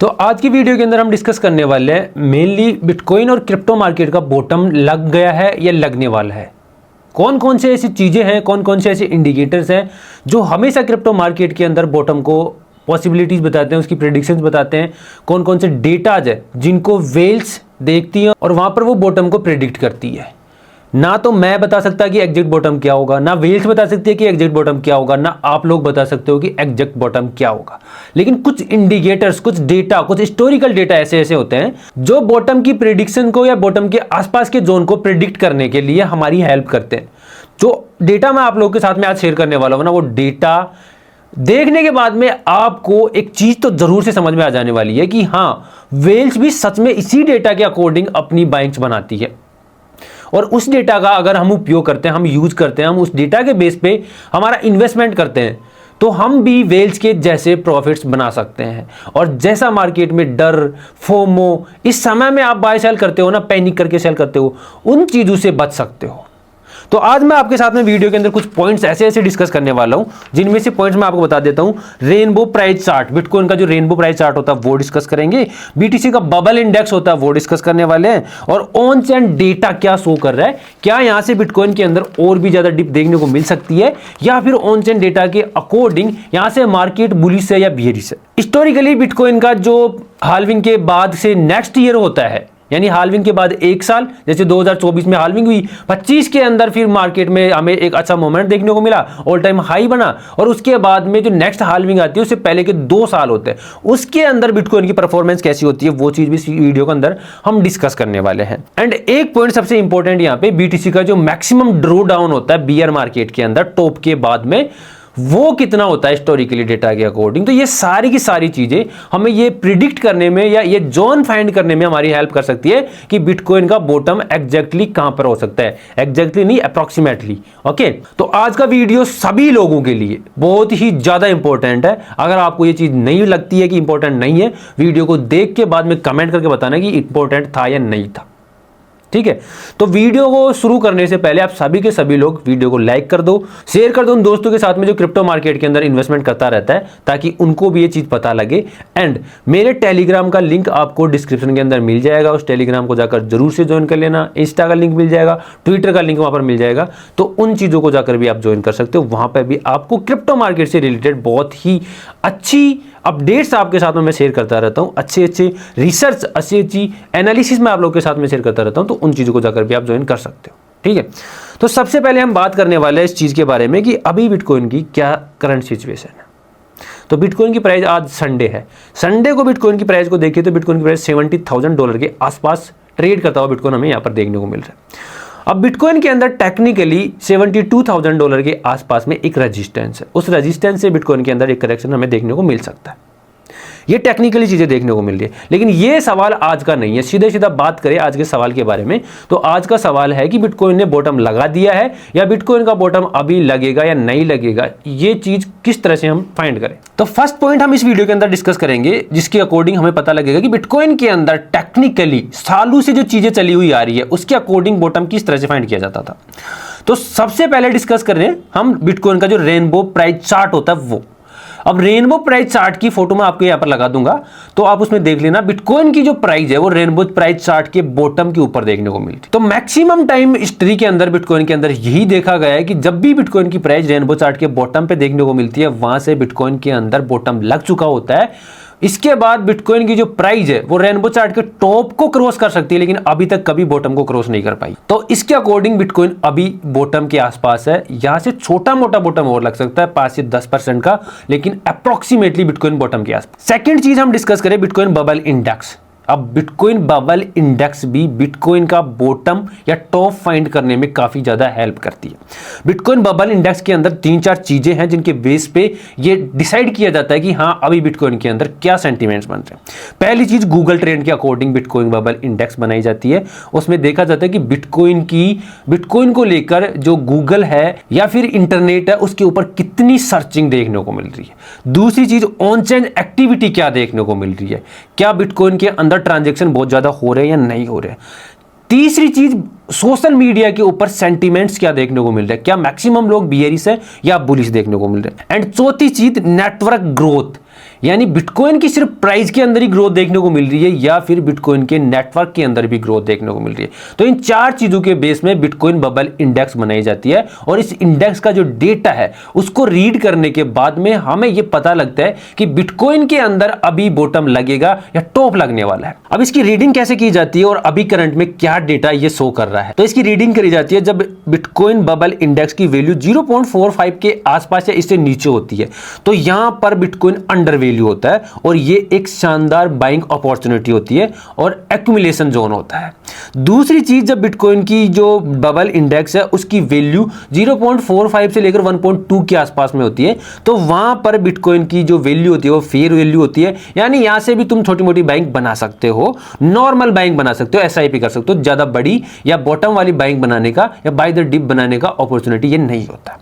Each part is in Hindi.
तो आज की वीडियो के अंदर हम डिस्कस करने वाले हैं मेनली बिटकॉइन और क्रिप्टो मार्केट का बॉटम लग गया है या लगने वाला है। कौन कौन से ऐसी चीज़ें हैं, कौन कौन से ऐसे इंडिकेटर्स हैं जो हमेशा क्रिप्टो मार्केट के अंदर बॉटम को पॉसिबिलिटीज़ बताते हैं, उसकी प्रेडिक्शंस बताते हैं। कौन कौन से डेटाज है जिनको वेल्स देखती हैं और वहाँ पर वो बॉटम को प्रेडिक्ट करती है। ना तो मैं बता सकता कि एग्जैक्ट बॉटम क्या होगा, ना वेल्स बता सकती है कि एग्जैक्ट बॉटम क्या होगा, ना आप लोग बता सकते हो कि एग्जैक्ट बॉटम क्या होगा। लेकिन कुछ इंडिकेटर्स, कुछ डेटा, कुछ हिस्टोरिकल डेटा ऐसे ऐसे होते हैं जो बॉटम की प्रेडिक्शन को या बॉटम के आसपास के जोन को प्रेडिक्ट करने के लिए हमारी हेल्प करते हैं। जो डेटा मैं आप लोगों के साथ में आज शेयर करने वाला हूं ना, वो डेटा देखने के बाद में आपको एक चीज तो जरूर से समझ में आ जाने वाली है कि हाँ, वेल्स भी सच में इसी डेटा के अकॉर्डिंग अपनी बाइंग्स बनाती है और उस डेटा का अगर हम उपयोग करते हैं, हम यूज करते हैं, हम उस डेटा के बेस पे हमारा इन्वेस्टमेंट करते हैं तो हम भी वेल्स के जैसे प्रॉफिट्स बना सकते हैं। और जैसा मार्केट में डर, फोमो, इस समय में आप बाय सेल करते हो ना, पैनिक करके सेल करते हो, उन चीजों से बच सकते हो। तो आज मैं आपके साथ में वीडियो के अंदर कुछ पॉइंट्स ऐसे ऐसे डिस्कस करने वाला हूं जिनमें से पॉइंट्स मैं आपको बता देता हूं। रेनबो प्राइस चार्ट, बिटकॉइन का जो रेनबो प्राइस चार्ट होता है वो डिस्कस करेंगे। बीटीसी का बबल इंडेक्स होता है वो डिस्कस करने वाले हैं। और ऑन चेन डेटा क्या शो कर रहा है, क्या यहां से बिटकॉइन के अंदर और भी ज्यादा डिप देखने को मिल सकती है या फिर ऑन चेन डेटा के अकॉर्डिंग यहां से मार्केट बुलिश है या बियरिश है। हिस्टोरिकली बिटकॉइन का जो हाल्विंग के बाद से नेक्स्ट ईयर होता है, यानी हाल्विंग के बाद एक साल, जैसे 2024 में हाल्विंग हुई, 25 के अंदर फिर मार्केट में हमें एक अच्छा मोमेंट देखने को मिला, ऑल टाइम हाई बना। और उसके बाद में जो नेक्स्ट हाल्विंग आती है उससे पहले के 2 साल होते हैं, उसके अंदर बिटकॉइन की परफॉर्मेंस कैसी होती है वो चीज भी इस वीडियो के अंदर हम डिस्कस करने वाले हैं। एंड एक पॉइंट सबसे इंपॉर्टेंट यहाँ पे, बीटीसी का जो मैक्सिमम ड्रो डाउन होता है बियर मार्केट के अंदर टॉप के बाद में, वो कितना होता है हिस्टोरिकली डेटा के अकॉर्डिंग। तो ये सारी की सारी चीजें हमें ये प्रिडिक्ट करने में या ये जोन फाइंड करने में हमारी हेल्प कर सकती है कि बिटकॉइन का बॉटम एग्जैक्टली कहां पर हो सकता है। एग्जैक्टली नहीं, अप्रॉक्सीमेटली। ओके, तो आज का वीडियो सभी लोगों के लिए बहुत ही ज्यादा इंपॉर्टेंट है। अगर आपको ये चीज नहीं लगती है कि इंपॉर्टेंट नहीं है, वीडियो को देख के बाद में कमेंट करके बताना कि इंपॉर्टेंट था या नहीं था, ठीक है। तो वीडियो को शुरू करने से पहले आप सभी के सभी लोग वीडियो को लाइक कर दो, शेयर कर दो उन दोस्तों के साथ में जो क्रिप्टो मार्केट के अंदर इन्वेस्टमेंट करता रहता है, ताकि उनको भी ये चीज पता लगे। एंड मेरे टेलीग्राम का लिंक आपको डिस्क्रिप्शन के अंदर मिल जाएगा, उस टेलीग्राम को जाकर जरूर से ज्वाइन कर लेना। इंस्टा का लिंक मिल जाएगा, ट्विटर का लिंक वहां पर मिल जाएगा, तो उन चीजों को जाकर भी आप ज्वाइन कर सकते हो। वहां पर भी आपको क्रिप्टो मार्केट से रिलेटेड बहुत ही अच्छी अपडेट्स आपके साथ में मैं शेयर करता रहता हूं, अच्छे अच्छे रिसर्च, अच्छी अच्छी एनालिसिस मैं आप लोगों के साथ में शेयर करता रहता हूं, तो उन चीज़ों को जाकर भी आप ज्वाइन कर सकते हो, ठीक है। तो सबसे पहले हम बात करने वाले हैं इस चीज़ के बारे में कि अभी बिटकॉइन की क्या करंट सिचुएशन है। तो बिटकॉइन की प्राइस, आज संडे है, संडे को बिटकॉइन की प्राइस को देखिए तो बिटकॉइन की प्राइस $70,000 के आसपास ट्रेड करता हुआ बिटकॉइन हमें यहाँ पर देखने को मिल रहा है। अब बिटकॉइन के अंदर टेक्निकली $72,000 के आसपास में एक रेजिस्टेंस है, उस रेजिस्टेंस से बिटकॉइन के अंदर एक करेक्शन हमें देखने को मिल सकता है। ये टेक्निकली चीजें देखने को मिल रही है, लेकिन ये सवाल आज का नहीं है। सीधे सीधा बात करें आज के सवाल के बारे में, तो आज का सवाल है कि बिटकॉइन ने बॉटम लगा दिया है या बिटकॉइन का बॉटम अभी लगेगा या नहीं लगेगा। ये चीज किस तरह से हम फाइंड करें। तो फर्स्ट पॉइंट हम इस वीडियो के अंदर डिस्कस करेंगे, जिसके अकॉर्डिंग हमें पता लगेगा कि बिटकॉइन के अंदर टेक्निकली सालों से जो चीजें चली हुई आ रही है उसके अकॉर्डिंग बॉटम किस तरह से फाइंड किया जाता था। तो सबसे पहले डिस्कस कर रहे हैं हम बिटकॉइन का जो रेनबो प्राइस चार्ट होता है वो। अब रेनबो प्राइस चार्ट की फोटो मैं आपको यहां पर लगा दूंगा, तो आप उसमें देख लेना बिटकॉइन की जो प्राइस है वो रेनबो प्राइस चार्ट के बॉटम के ऊपर देखने को मिलती है। तो मैक्सिमम टाइम हिस्ट्री के अंदर बिटकॉइन के अंदर यही देखा गया है कि जब भी बिटकॉइन की प्राइस रेनबो चार्ट के बॉटम पे देखने को मिलती है, वहां से बिटकॉइन के अंदर बॉटम लग चुका होता है। इसके बाद बिटकॉइन की जो प्राइस है वो रेनबो चार्ट के टॉप को क्रॉस कर सकती है, लेकिन अभी तक कभी बॉटम को क्रॉस नहीं कर पाई। तो इसके अकॉर्डिंग बिटकॉइन अभी बॉटम के आसपास है। यहां से छोटा मोटा बॉटम और लग सकता है 5 से 10% का, लेकिन अप्रोक्सीमेटली बिटकॉइन बॉटम के आसपास। सेकंड चीज हम डिस्कस करें बिटकॉइन बबल इंडेक्स। अब बिटकॉइन बबल इंडेक्स भी बिटकॉइन का बॉटम या टॉप फाइंड करने में काफी ज्यादा हेल्प करती है। बिटकॉइन बबल इंडेक्स के अंदर 3-4 चीजें हैं जिनके बेस पे ये डिसाइड किया जाता है कि हाँ, अभी बिटकॉइन के अंदर क्या सेंटीमेंट्स बन रहे हैं। पहली चीज, गूगल ट्रेंड के अकॉर्डिंग बिटकॉइन बबल इंडेक्स बनाई जाती है। उसमें देखा जाता है कि बिटकॉइन को लेकर जो गूगल है या फिर इंटरनेट है उसके ऊपर कितनी सर्चिंग देखने को मिल रही है। दूसरी चीज, ऑन चेन एक्टिविटी क्या देखने को मिल रही है, क्या बिटकॉइन के अंदर ट्रांजैक्शन बहुत ज्यादा हो रहे हैं या नहीं हो रहे। तीसरी चीज, सोशल मीडिया के ऊपर सेंटीमेंट्स क्या देखने को मिल रहे हैं, क्या मैक्सिमम लोग बियरिश है या बुलिश देखने को मिल रहे हैं। एंड चौथी चीज, नेटवर्क ग्रोथ, यानी बिटकॉइन की सिर्फ प्राइस के अंदर ही ग्रोथ देखने को मिल रही है या फिर बिटकॉइन के नेटवर्क के अंदर भी ग्रोथ देखने को मिल रही है। तो इन चार चीजों के बेस में बिटकॉइन बबल इंडेक्स बनाई जाती है और इस इंडेक्स का जो डेटा है उसको रीड करने के बाद में हमें यह पता लगता है कि बिटकॉइन के अंदर अभी बॉटम लगेगा या टॉप लगने वाला है। अब इसकी रीडिंग कैसे की जाती है और अभी करंट में क्या डेटा ये शो कर रहा है? तो इसकी रीडिंग करी जाती है जब बिटकॉइन बबल इंडेक्स की वैल्यू 0.45 के आसपास या इससे नीचे होती है तो यहां पर बिटकॉइन अंडर वैल्यू होता है और ये एक शानदार बाइंग अपॉर्चुनिटी होती है और एक्यूमुलेशन जोन होता है। दूसरी चीज, जब बिटकॉइन की जो बबल इंडेक्स है उसकी वैल्यू 0.45 से लेकर 1.2 के आसपास में होती है तो वहां पर बिटकॉइन की जो वैल्यू होती है वो फेयर वैल्यू होती है, यानी यहां से भी तुम छोटी मोटी बाइंग बना सकते हो, नॉर्मल बाइंग बना सकते हो, एसआईपी कर सकते हो। ज्यादा बड़ी या बॉटम वाली बाइंग बनाने का या बाय द डिप बनाने का अपॉर्चुनिटी ये नहीं होता।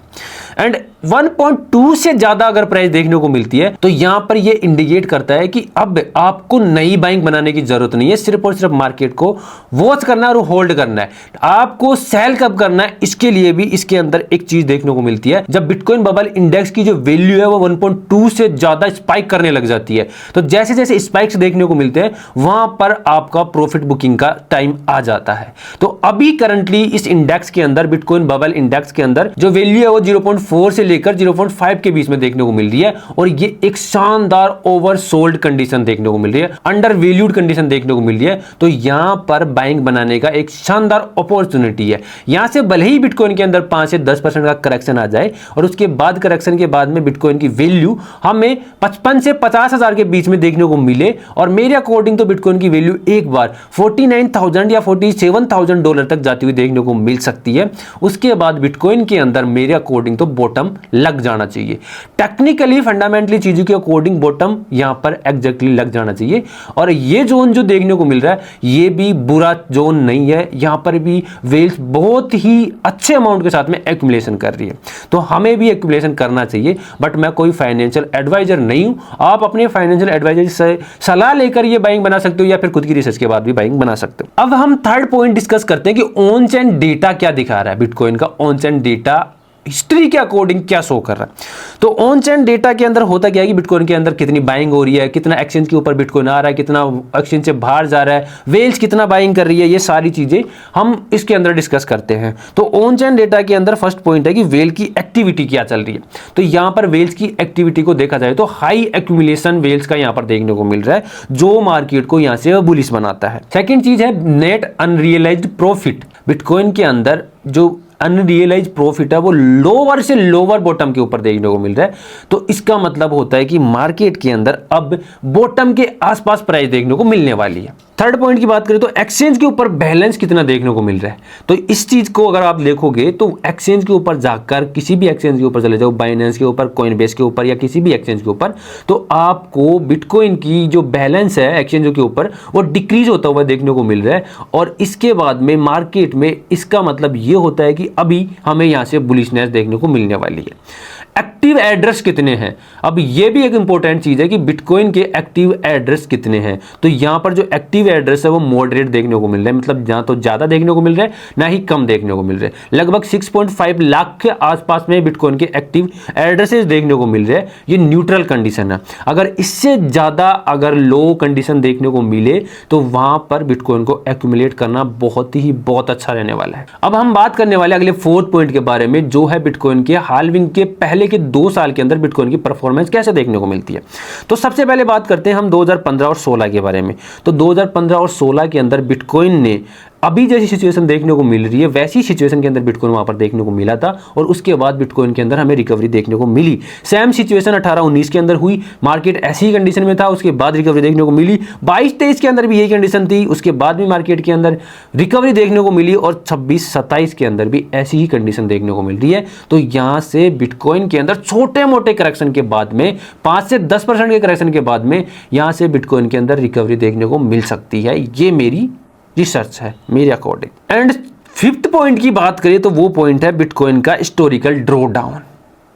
एंड 1.2 से ज्यादा अगर प्राइस देखने को मिलती है तो यहां पर यह इंडिकेट करता है कि अब आपको नई बाइंग बनाने की जरूरत नहीं है, सिर्फ और सिर्फ मार्केट को वॉच करना और होल्ड करना है। आपको सेल कब करना है इसके लिए भी इसके अंदर एक चीज देखने को मिलती है, जब बिटकॉइन बबल इंडेक्स की जो वैल्यू है वो 1.2 से ज्यादा स्पाइक करने लग जाती है तो जैसे जैसे स्पाइक्स देखने को मिलते हैं वहां पर आपका प्रॉफिट बुकिंग का टाइम आ जाता है। तो अभी करंटली इस इंडेक्स के अंदर, बिटकॉइन बबल इंडेक्स के अंदर जो वैल्यू है वो 0.4 से लेकर 0.5 के बीच में देखने को मिल रही है और ये एक शानदार ओवरसोल्ड कंडीशन देखने को मिल रही है, अंडर वैल्यूड कंडीशन देखने को मिल रही है। तो यहां पर बाइंग बनाने का एक शानदार अपॉर्चुनिटी है। यहां से भले ही बिटकॉइन के अंदर 5 से 10% का करेक्शन आ जाए और उसके बाद करेक्शन के बाद में बिटकॉइन की वैल्यू हमें 55 से 50 हजार के बीच में देखने को मिले और मेरे अकॉर्डिंग तो बिटकॉइन की वैल्यू एक बार 49,000 या 47,000 डॉलर तक जाती हुई देखने को मिल सकती है। उसके बाद बिटकॉइन के अंदर मेरे अकॉर्डिंग तो बॉटम लग जाना चाहिए। टेक्निकली फंडामेंटली चीजों के अकॉर्डिंग बॉटम यहां पर एग्जैक्टली लग जाना चाहिए और ये जोन जो देखने को मिल रहा है ये भी बुरा जोन नहीं है, यहां पर भी वेल्स बहुत ही अच्छे अमाउंट के साथ में एक्यूमुलेशन कर रही है तो हमें भी एक्यूमुलेशन करना चाहिए। बट मैं कोई फाइनेंशियल एडवाइजर नहीं हूं, आप अपने फाइनेंशियल एडवाइजर से सलाह लेकर ये बाइंग बना सकते हो या फिर खुद की रिसर्च के बाद भी बाइंग बना सकते हो। अब हम थर्ड पॉइंट डिस्कस करते हैं कि ऑन चेन डेटा क्या दिखा रहा है, बिटकॉइन का ऑन चेन डेटा हिस्ट्री के अकॉर्डिंग क्या शो कर रहा है। तो ऑन चेन डेटा के अंदर होता क्या है कि बिटकॉइन के अंदर कितनी बाइंग हो रही है, कितना एक्सचेंज के ऊपर बिटकॉइन आ रहा है, कितना एक्सचेंज से बाहर जा रहा है, वेल्स कितना बाइंग कर रही है, ये सारी चीजें हम इसके अंदर डिस्कस करते हैं। तो ऑन चेन डेटा के अंदर फर्स्ट पॉइंट है कि वेल की एक्टिविटी क्या चल रही है। तो यहां पर वेल्स की एक्टिविटी को देखा जाए तो हाई एक्यूमुलेशन वेल्स का यहां पर देखने को मिल रहा है जो मार्केट को यहां से बुलिश बनाता है। सेकेंड चीज है नेट अनरियलाइज्ड प्रॉफिट। बिटकॉइन के अंदर जो अनरियलाइज प्रॉफिट है वो लोअर से लोअर बॉटम के ऊपर देखने को मिल रहा है तो इसका मतलब होता है कि मार्केट के अंदर अब बॉटम के आसपास प्राइस देखने को मिलने वाली है। थर्ड पॉइंट की बात करें तो एक्सचेंज के ऊपर बैलेंस कितना देखने को मिल रहा है। तो इस चीज को अगर आप देखोगे तो एक्सचेंज के ऊपर जाकर किसी भी एक्सचेंज के ऊपर चले जाओ, बाइनेंस के ऊपर, कॉइनबेस के ऊपर या किसी भी एक्सचेंज के ऊपर, तो आपको बिटकॉइन की जो बैलेंस है एक्सचेंजों के ऊपर वो डिक्रीज होता हुआ देखने को मिल रहा है और इसके बाद में मार्केट में इसका मतलब ये होता है कि अभी हमें यहां से बुलिशनेस देखने को मिलने वाली है। एक्टिव एड्रेस कितने हैं, अब ये भी एक इंपॉर्टेंट चीज है कि बिटकॉइन के एक्टिव एड्रेस कितने हैं। तो यहां पर जो एक्टिव एड्रेस है वो मॉडरेट देखने को मिल रहा है, मतलब जहां तो ज्यादा देखने को मिल रहा है ना ही कम देखने को मिल रहा है। लगभग 6.5 लाख के आसपास में बिटकॉइन के एक्टिव एड्रेसेस देखने को मिल रहे हैं। ये न्यूट्रल कंडीशन है, अगर इससे ज्यादा अगर लो कंडीशन देखने को मिले तो वहां पर बिटकॉइन को एक्यूमुलेट करना बहुत अच्छा रहने वाला है। अब हम बात करने वाले अगले फोर्थ पॉइंट के बारे में जो है बिटकॉइन के हाल्विंग के पहले के 2 साल के अंदर बिटकॉइन की परफॉर्मेंस कैसे देखने को मिलती है। तो सबसे पहले बात करते हैं हम 2015 और 16 के बारे में। तो 2015 और 16 के अंदर बिटकॉइन ने अभी जैसी सिचुएशन देखने को मिल रही है वैसी सिचुएशन के अंदर बिटकॉइन वहां पर देखने को मिला था और उसके बाद बिटकॉइन के अंदर हमें रिकवरी देखने को मिली। सेम सिचुएशन 18-19 के अंदर हुई, मार्केट ऐसी ही कंडीशन में था, उसके बाद रिकवरी देखने को मिली। 22-23 के अंदर भी यही कंडीशन थी, उसके बाद भी मार्केट के अंदर रिकवरी देखने को मिली और 26-27 के अंदर भी ऐसी ही कंडीशन देखने को मिल रही है। तो यहां से बिटकॉइन के अंदर छोटे मोटे करेक्शन के बाद में 5 से 10% के करेक्शन के बाद में यहां से बिटकॉइन के अंदर रिकवरी देखने को मिल सकती है। ये मेरी रिसर्च है मेरे अकॉर्डिंग। एंड फिफ्थ पॉइंट की बात करें तो वो पॉइंट है बिटकॉइन का हिस्टोरिकल ड्रॉ डाउन।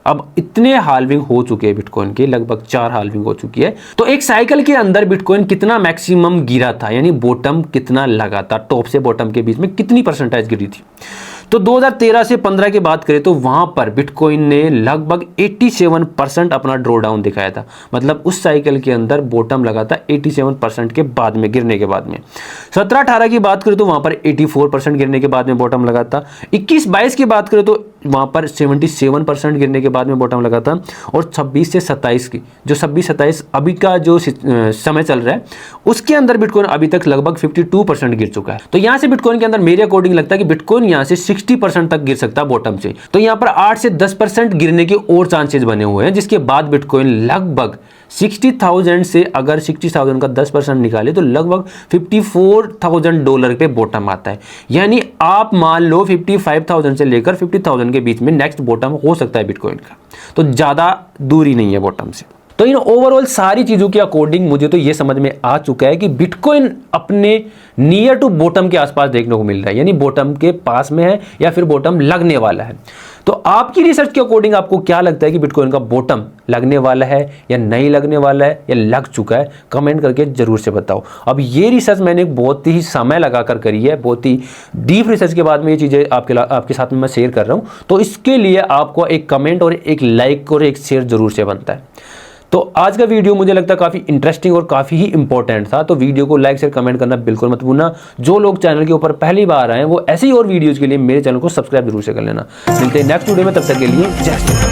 अब इतने हाल्विंग हो चुके हैं बिटकॉइन के, लगभग 4 हाल्विंग हो चुकी है। तो एक साइकिल के अंदर बिटकॉइन कितना मैक्सिमम गिरा था, यानी बॉटम कितना लगा था, टॉप से बॉटम के बीच में कितनी परसेंटेज गिरी थी। तो 2013 से 15 की बात करें तो वहां पर बिटकॉइन ने लगभग 87% अपना ड्रॉ डाउन दिखाया था। मतलब उस साइकिल के अंदर बॉटम लगा था 87% के बाद में, गिरने के बाद में। 17-18 की बात करें तो वहां पर 84% गिरने के बाद में बॉटम लगा था। 21-22 की बात करें तो वहां पर 77% गिरने के बाद में बॉटम लगा था। और 26 से 27 की, जो 26-27 अभी का जो समय चल रहा है, उसके अंदर बिटकॉइन अभी तक लगभग 52% गिर चुका है। तो यहां से बिटकॉइन के अंदर मेरे अकॉर्डिंग लगता है कि बिटकॉइन यहां से 60% तक गिर सकता है बॉटम से। तो यहां पर 8 से 10% गिरने के और चांसेस बने हुए हैं, जिसके बाद बिटकॉइन लगभग 60,000 से, अगर 60,000 का 10% निकाले तो लगभग $54,000 पे बॉटम आता है। यानी आप मान लो 55,000 से लेकर 50,000 के बीच में नेक्स्ट बॉटम हो सकता है बिटकॉइन का। तो ज्यादा दूरी नहीं है बॉटम से। तो इन ओवरऑल सारी चीजों के अकॉर्डिंग मुझे तो ये समझ में आ चुका है कि बिटकॉइन अपने नियर टू बॉटम के आसपास देखने को मिल रहा है, यानी बॉटम के पास में है या फिर बॉटम लगने वाला है। तो आपकी रिसर्च के अकॉर्डिंग आपको क्या लगता है कि बिटकॉइन का बॉटम लगने वाला है या नहीं लगने वाला है या लग चुका है? कमेंट करके जरूर से बताओ। अब ये रिसर्च मैंने बहुत ही समय लगाकर करी है, बहुत ही डीप रिसर्च के बाद में ये चीज़ें आपके साथ में मैं शेयर कर रहा हूँ। तो इसके लिए आपको एक कमेंट और एक लाइक और एक शेयर जरूर से बनता है। तो आज का वीडियो मुझे लगता है काफ़ी इंटरेस्टिंग और काफ़ी ही इंपॉर्टेंट था। तो वीडियो को लाइक शेयर कमेंट करना बिल्कुल मत भूलना। जो लोग चैनल के ऊपर पहली बार आए हैं वो ऐसे ही और वीडियोज़ के लिए मेरे चैनल को सब्सक्राइब जरूर से कर लेना। मिलते हैं नेक्स्ट वीडियो में, तब तक के लिए जय श्री राम।